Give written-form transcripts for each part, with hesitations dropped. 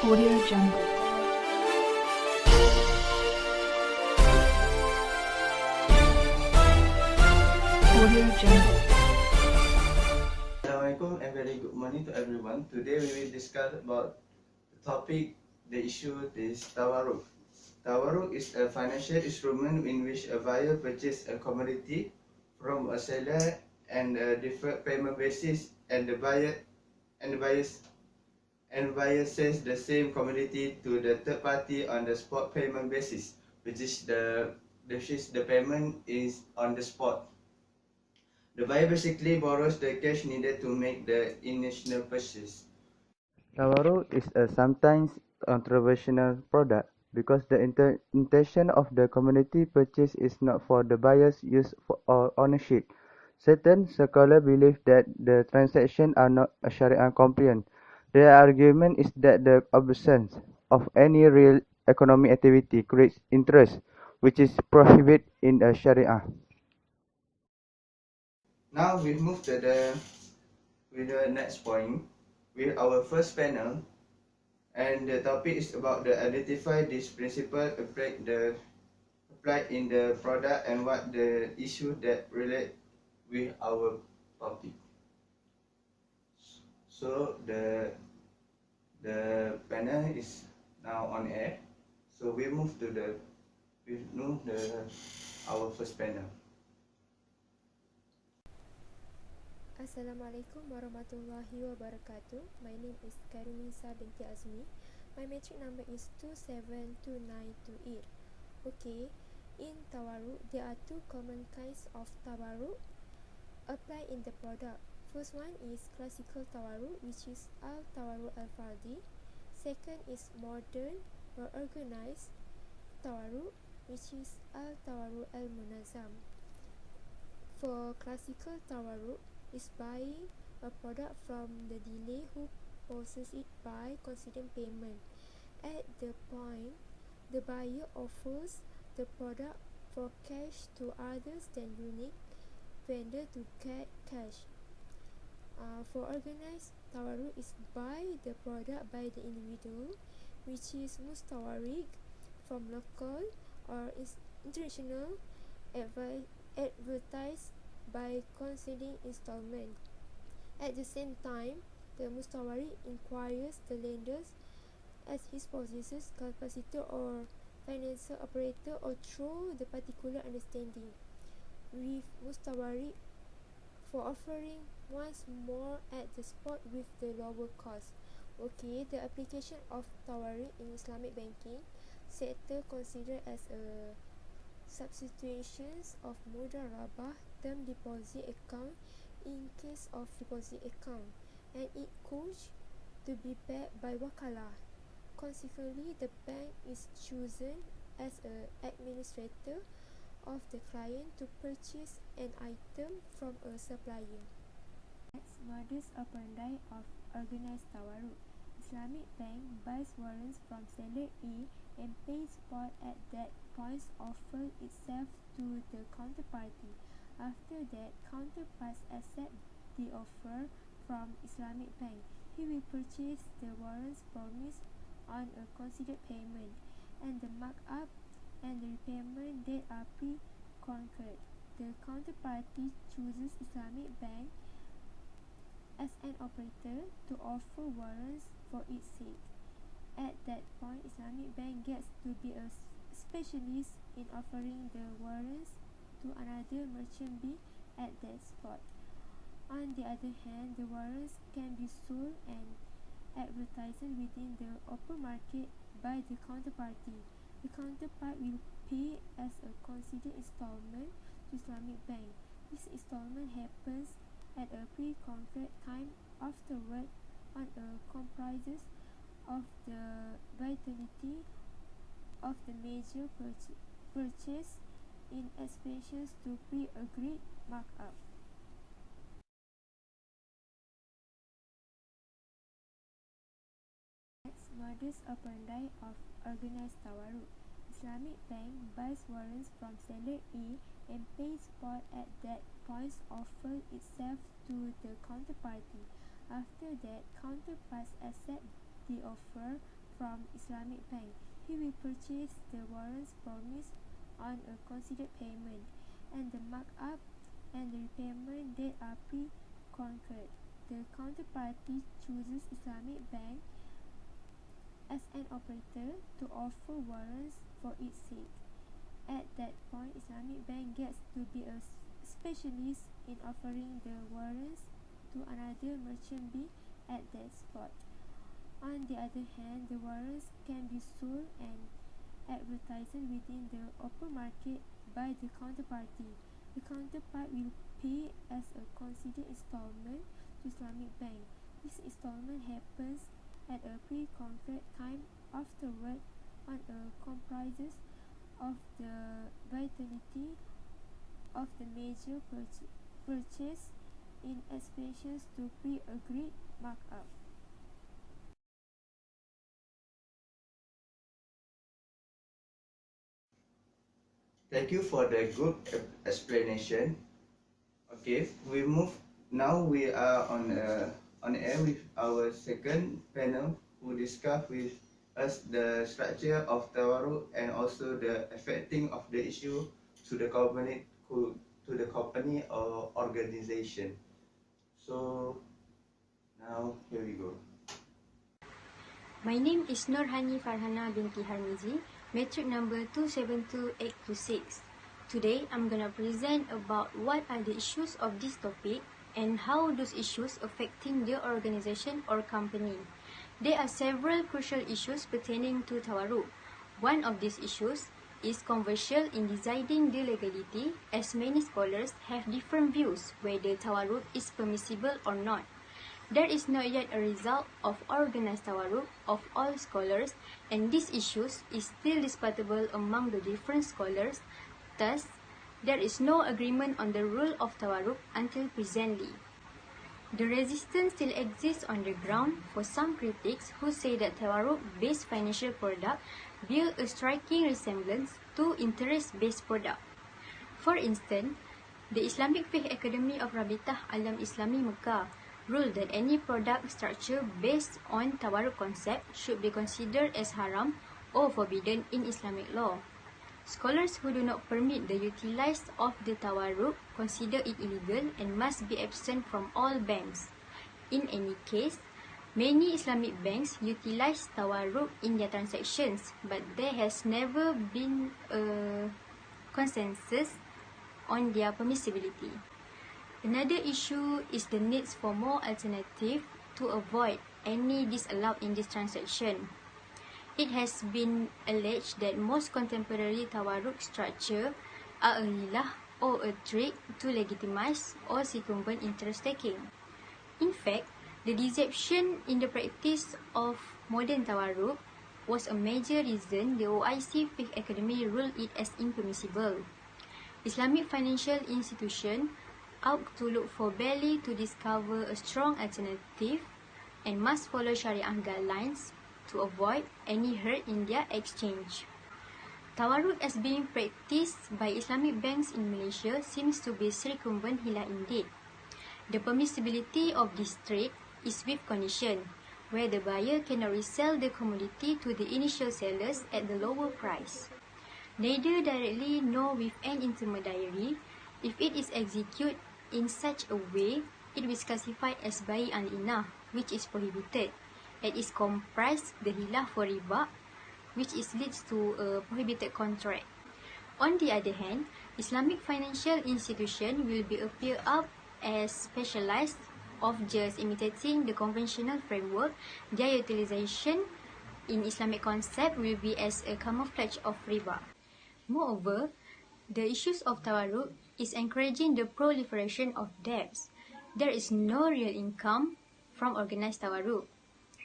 Audio Jungle. Audio Jungle. Assalamualaikum and very good morning to everyone. Today we will discuss about the topic, the issue is Tawarruq. Tawarruq is a financial instrument in which a buyer purchases a commodity from a seller and a deferred payment basis, and the buyer sells the same commodity to the third party on the spot payment basis, which is the payment is on the spot. The buyer basically borrows the cash needed to make the initial purchase. Tawarruq is a sometimes controversial product because the intention of the commodity purchase is not for the buyer's use or ownership. Certain scholars believe that the transactions are not Sharia compliant. Their argument is that the absence of any real economic activity creates interest, which is prohibited in the Sharia. Now we move to the next point with our first panel, and the topic is about the identify this principle applied in the product and what the issue that relate with our topic. So the panel is now on air. So we move to our first panel. Assalamualaikum warahmatullahi wabarakatuh. My name is Karinisa binti Azmi. My metric number is 27298. Okay, in Tawarruq, there are two common kinds of Tawarruq applied in the product. First one is classical Tawarruq, which is Al-Tawarruq Al-Fardi. Second is modern or organized Tawarruq, which is Al-Tawarruq Al-Munazam. For classical Tawarruq, is buying a product from the dealer who possesses it by considered payment. At the point, the buyer offers the product for cash to others than unique vendor to get cash. For organized Tawarruq is buy the product by the individual, which is Mustawarriq from local or is international, advertised by conceding installment. At the same time, the Mustawarriq inquires the lenders as his possesses capacitor or financial operator or through the particular understanding with Mustawarriq for offering once more at the spot with the lower cost. Okay, the application of Tawarruq in Islamic banking sector considered as a substitutions of mudarabah term deposit account in case of deposit account, and it could to be backed by wakalah. Consequently, the bank is chosen as an administrator of the client to purchase an item from a supplier. Next, modus operandi of organized Tawarruq. Islamic bank buys warrants from seller A and pays spot at that point, offer itself to the counterparty. After that, counterparts accept the offer from Islamic bank. He will purchase the warrants promised on a considered payment, and the markup and the repayment date are pre-concurred. The counterparty chooses Islamic bank as an operator to offer warrants for its sake. At that point, Islamic bank gets to be a specialist in offering the warrants to another merchant B at that spot. On the other hand, the warrants can be sold and advertised within the open market by the counterparty. The counterpart will pay as a considered installment to Islamic bank. This installment happens at a pre-concurred time afterward on a comprises of the vitality of the major purchase in expansions to pre-agreed markup. Next, modus operandi of organized Tawarruq. Islamic bank buys warrants from seller A and pays spot at that point, offer itself to the counterparty. After that, counterparts accept the offer from Islamic Bank. He will purchase the warrants promised on a considered payment, and the markup and the repayment date are pre-concurred. The counterparty chooses Islamic Bank as an operator to offer warrants for its sake. At that point, Islamic Bank gets to be a specialist in offering the warrants to another merchant B at that spot. On the other hand, the warrants can be sold and advertised within the open market by the counterparty. The counterpart will pay as a considered installment to Islamic Bank. This installment happens at a pre-concurred time afterward on a comprises of the vitality of the major purchase in expansions to pre-agreed markup. Thank you for the good explanation. Okay, we move. Now we are on air with our second panel who discuss with us the structure of Tawarruq and also the affecting of the issue to the company or organization. So now here we go. My name is Nurhani Farhana binti Harmizi, metric number 272826. Today, I'm gonna present about what are the issues of this topic and how those issues affecting the organization or company. There are several crucial issues pertaining to Tawarruq. One of these issues is controversial in deciding the legality, as many scholars have different views whether Tawarruq is permissible or not. There is not yet a result of organized Tawarruq of all scholars, and these issues is still disputable among the different scholars. Thus, there is no agreement on the rule of Tawarruq until presently. The resistance still exists on the ground for some critics who say that Tawarruq-based financial product bear a striking resemblance to interest-based product. For instance, the Islamic Fiqh Academy of Rabitah Alam Islami Mecca ruled that any product structure based on Tawarruq concept should be considered as haram or forbidden in Islamic law. Scholars who do not permit the utilized of the Tawarruq consider it illegal and must be absent from all banks. In any case, many Islamic banks utilize Tawarruq in their transactions, but there has never been a consensus on their permissibility. Another issue is the needs for more alternative to avoid any disallowed in this transaction. It has been alleged that most contemporary Tawarruq structure are a hilah or a trick to legitimize or circumvent interest taking. In fact, the deception in the practice of modern Tawarruq was a major reason the OIC Fiqh Academy ruled it as impermissible. Islamic financial institutions ought to look for barely to discover a strong alternative and must follow Sharia guidelines to avoid any hurt in their exchange. Tawarruq as being practiced by Islamic banks in Malaysia seems to be circumvent hilah indeed. The permissibility of this trade is with condition, where the buyer cannot resell the commodity to the initial sellers at the lower price. Neither directly nor with an intermediary. If it is executed in such a way, it is classified as bai' al-inah, which is prohibited, and is comprised the hilah for riba, which leads to a prohibited contract. On the other hand, Islamic financial institution will be appear up as specialized of just imitating the conventional framework. Their utilization in Islamic concept will be as a camouflage of riba. Moreover, the issues of Tawarruq is encouraging the proliferation of debts. There is no real income from organized Tawarruq.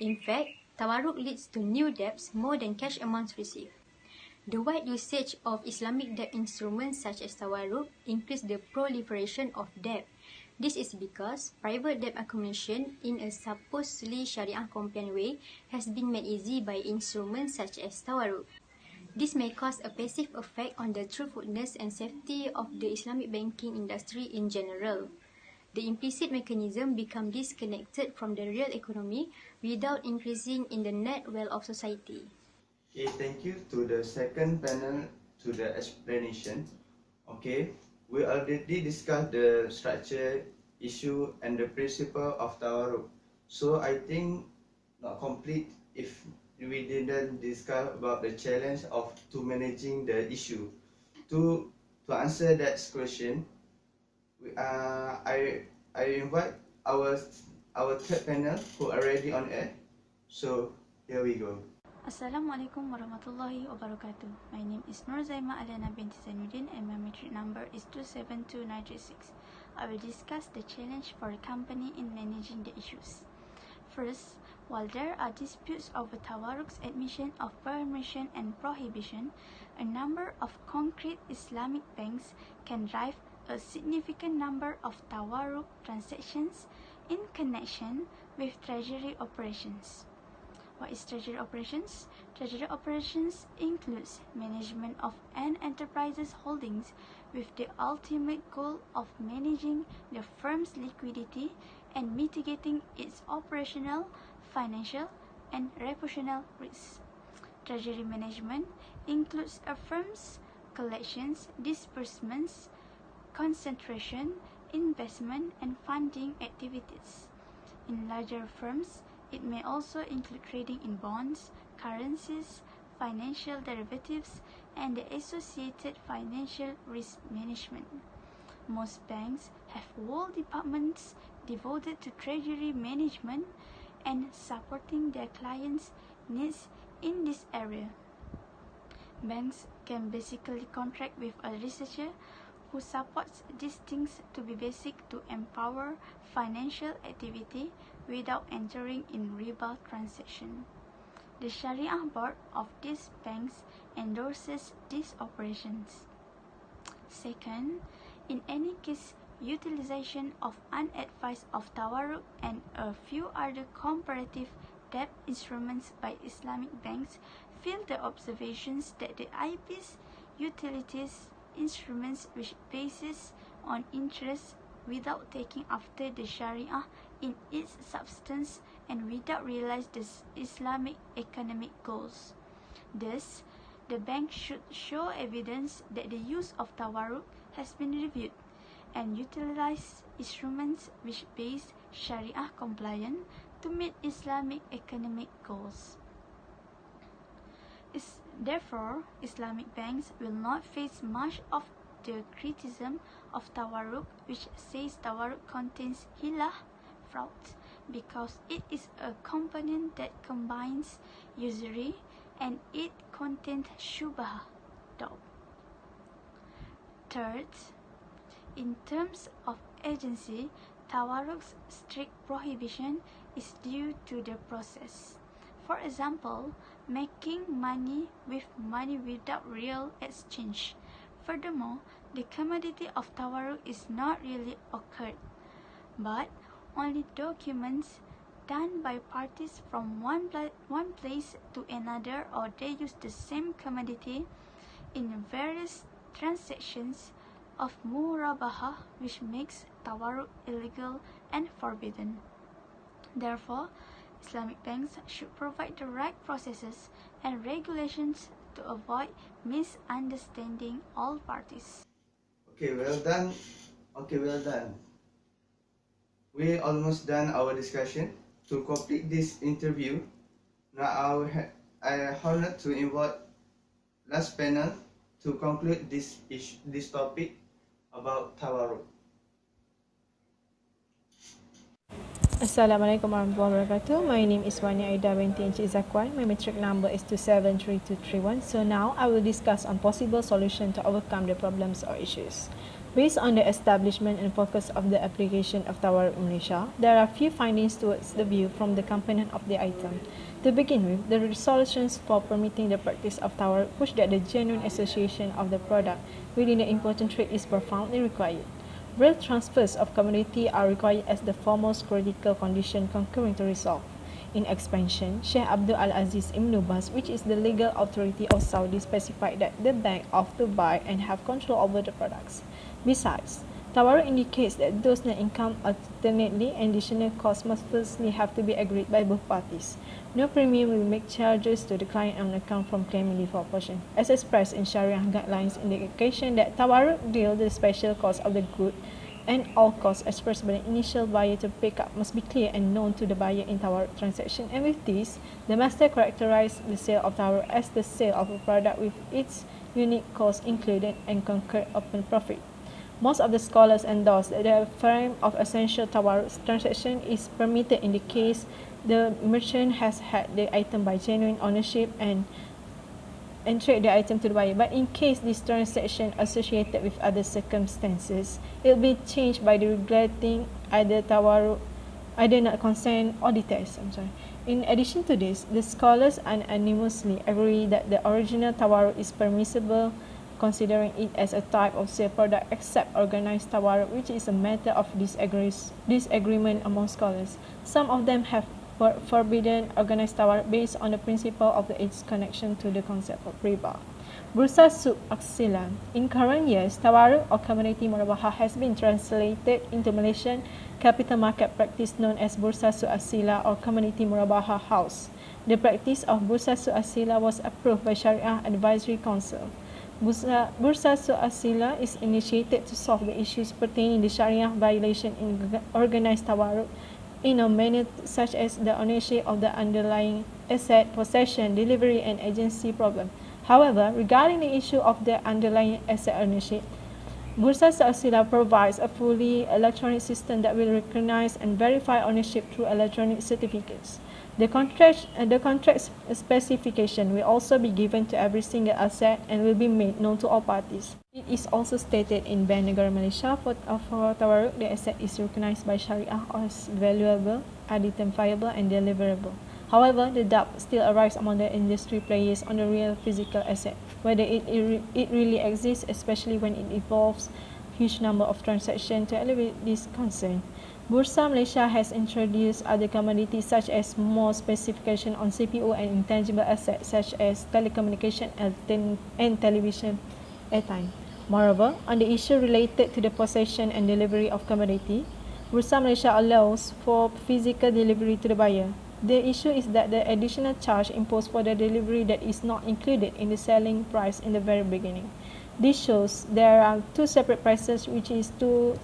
In fact, Tawarruq leads to new debts more than cash amounts received. The wide usage of Islamic debt instruments such as Tawarruq increases the proliferation of debt. This is because private debt accumulation in a supposedly Sharia-compliant way has been made easy by instruments such as Tawarruq. This may cause a passive effect on the truthfulness and safety of the Islamic banking industry in general. the implicit mechanism become disconnected from the real economy without increasing in the net wealth of society. Okay, thank you to the second panel to the explanation. Okay, we already discussed the structure, issue, and the principle of Tawarruq. So I think not complete if we didn't discuss about the challenge of to managing the issue. To answer that question, I invite our third panel who are already on air. So here we go. Assalamualaikum warahmatullahi wabarakatuh. My name is Nur Zaima Aliana binti Zainuddin and my metric number is 272936. I will discuss the challenge for a company in managing the issues. First, while there are disputes over Tawarruq's admission of permission and prohibition, a number of concrete Islamic banks can drive a significant number of Tawarruq transactions in connection with treasury operations. What is treasury operations? Treasury operations includes management of an enterprise's holdings with the ultimate goal of managing the firm's liquidity and mitigating its operational, financial, and reputational risks. Treasury management includes a firm's collections, disbursements, concentration, investment, and funding activities. In larger firms, it may also include trading in bonds, currencies, financial derivatives, and the associated financial risk management. Most banks have whole departments devoted to treasury management and supporting their clients' needs in this area. Banks can basically contract with a researcher who supports these things to be basic to empower financial activity without entering in riba transaction. The Sharia board of these banks endorses these operations. Second, in any case, utilization of unadvised of Tawarruq and a few other comparative debt instruments by Islamic banks fill the observations that the IB's utilities instruments which bases on interest without taking after the Sharia in its substance and without realize the Islamic economic goals. Thus, the bank should show evidence that the use of Tawarruq has been reviewed and utilize instruments which base Sharia compliant to meet Islamic economic goals. Therefore, Islamic banks will not face much of the criticism of Tawarruq, which says Tawarruq contains hilah, fraud, because it is a component that combines usury and it contains shubha, doubt. Third, in terms of agency, Tawarruq's strict prohibition is due to the process. For example, making money with money without real exchange. Furthermore, the commodity of Tawarruq is not really occurred, but only documents done by parties from one place to another, or they use the same commodity in various transactions of murabaha, which makes Tawarruq illegal and forbidden. Therefore, Islamic banks should provide the right processes and regulations to avoid misunderstanding all parties. Okay, well done. We almost done our discussion. To complete this interview, now I honored to invite last panel to conclude this topic about Tawarruq. Assalamualaikum warahmatullahi wabarakatuh. My name is Wani Aida binti Encik Zakwan. My metric number is 273231. So now I will discuss on possible solution to overcome the problems or issues. Based on the establishment and focus of the application of Tawarruq Malaysia, there are few findings towards the view from the component of the item. To begin with, the resolutions for permitting the practice of Tawarruq push that the genuine association of the product within the important trade is profoundly required. Real transfers of commodity are required as the foremost critical condition concurring to resolve. In expansion, Sheikh Abdul Al-Aziz Ibn Baz, which is the legal authority of Saudi, specified that the bank ought to buy and have control over the products. Besides, Tawarruq indicates that those net income alternately and additional costs must firstly have to be agreed by both parties. No premium will make charges to the client on account from claiming default portion. As expressed in Sharia guidelines, indication that Tawarruq deal the special cost of the good and all costs expressed by the initial buyer to pick up must be clear and known to the buyer in Tawarruq transaction, and with this, the master characterized the sale of Tawarruq as the sale of a product with its unique cost included and concurred open profit. Most of the scholars endorse that the frame of essential Tawarruq transaction is permitted in the case the merchant has had the item by genuine ownership and trade the item to the buyer. But in case this transaction associated with other circumstances, it will be changed by the regulating either Tawarruq, either not consent or details. In addition to this, the scholars unanimously agree that the original Tawarruq is permissible, considering it as a type of sale product, except organized Tawarruq, which is a matter of disagreement among scholars. Some of them have forbidden organized Tawarruq based on the principle of its connection to the concept of riba. Bursa Suq Aksila. In current years, Tawarruq or commodity murabahah has been translated into Malaysian capital market practice known as Bursa Suq Aksila or Commodity Murabahah House. The practice of Bursa Suq Aksila was approved by Sharia Advisory Council. Bursa Suq Aksila is initiated to solve the issues pertaining to Sharia violation in organized Tawarruq in a manner such as the ownership of the underlying asset, possession, delivery, and agency problem. However, regarding the issue of the underlying asset ownership, Bursa Suq Aksila provides a fully electronic system that will recognize and verify ownership through electronic certificates. The contract specification will also be given to every single asset and will be made known to all parties. It is also stated in Bank Negara Malaysia for Tawarruq, the asset is recognized by Sharia as valuable, identifiable, and deliverable. However, the doubt still arises among the industry players on the real physical asset, whether it really exists, especially when it involves huge number of transactions. To alleviate this concern, Bursa Malaysia has introduced other commodities such as more specification on CPU and intangible assets such as telecommunication and television airtime. Moreover, on the issue related to the possession and delivery of commodity, Bursa Malaysia allows for physical delivery to the buyer. The issue is that the additional charge imposed for the delivery that is not included in the selling price in the very beginning. This shows there are two separate prices, which is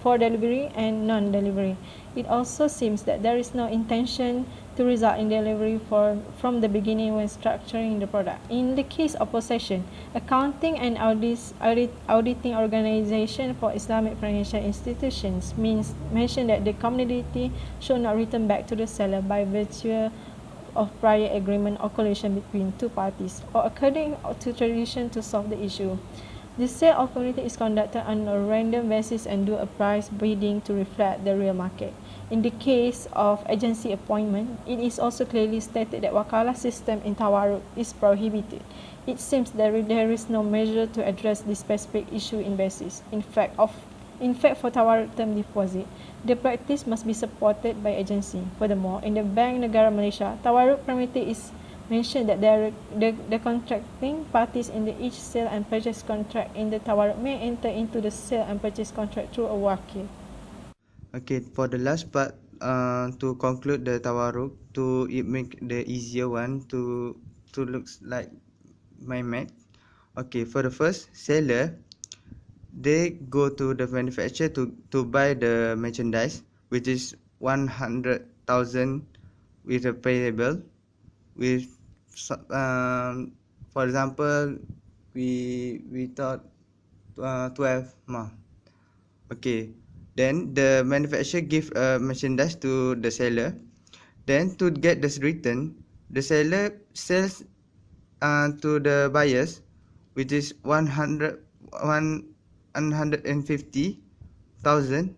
for delivery and non-delivery. It also seems that there is no intention to result in delivery from the beginning when structuring the product. In the case of possession, accounting and auditing organization for Islamic financial institutions mention that the commodity should not return back to the seller by virtue of prior agreement or coalition between two parties, or according to tradition to solve the issue. The sale of commodity is conducted on a random basis and do a price bidding to reflect the real market. In the case of agency appointment, it is also clearly stated that wakalah system in Tawarruq is prohibited. It seems that there is no measure to address this specific issue in basis. In fact, for Tawarruq term deposit, the practice must be supported by agency. Furthermore, in the Bank Negara Malaysia, Tawarruq permitted is mentioned that the contracting parties in the each sale and purchase contract in the Tawarruq may enter into the sale and purchase contract through a wakil. Okay, for the last part, to conclude the Tawarruq, to make the easier one to looks like my math. Okay, for the first seller, they go to the manufacturer to buy the merchandise, which is 100,000 with a payable with for example we thought 12 month. Okay, then the manufacturer give a merchandise to the seller. Then to get this return, the seller sells to the buyers, which is 150,000,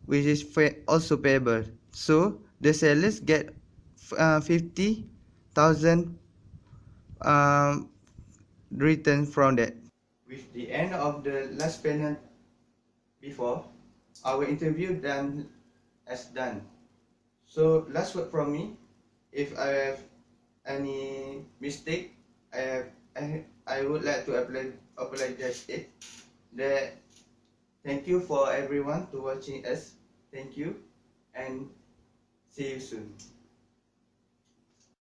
which is also payable. So the sellers get 50,000 return from that. With the end of the last panel before, our interview done done. So last word from me. If I have any mistake, I would like to apologize it. That Thank you for everyone to watching us. Thank you and see you soon.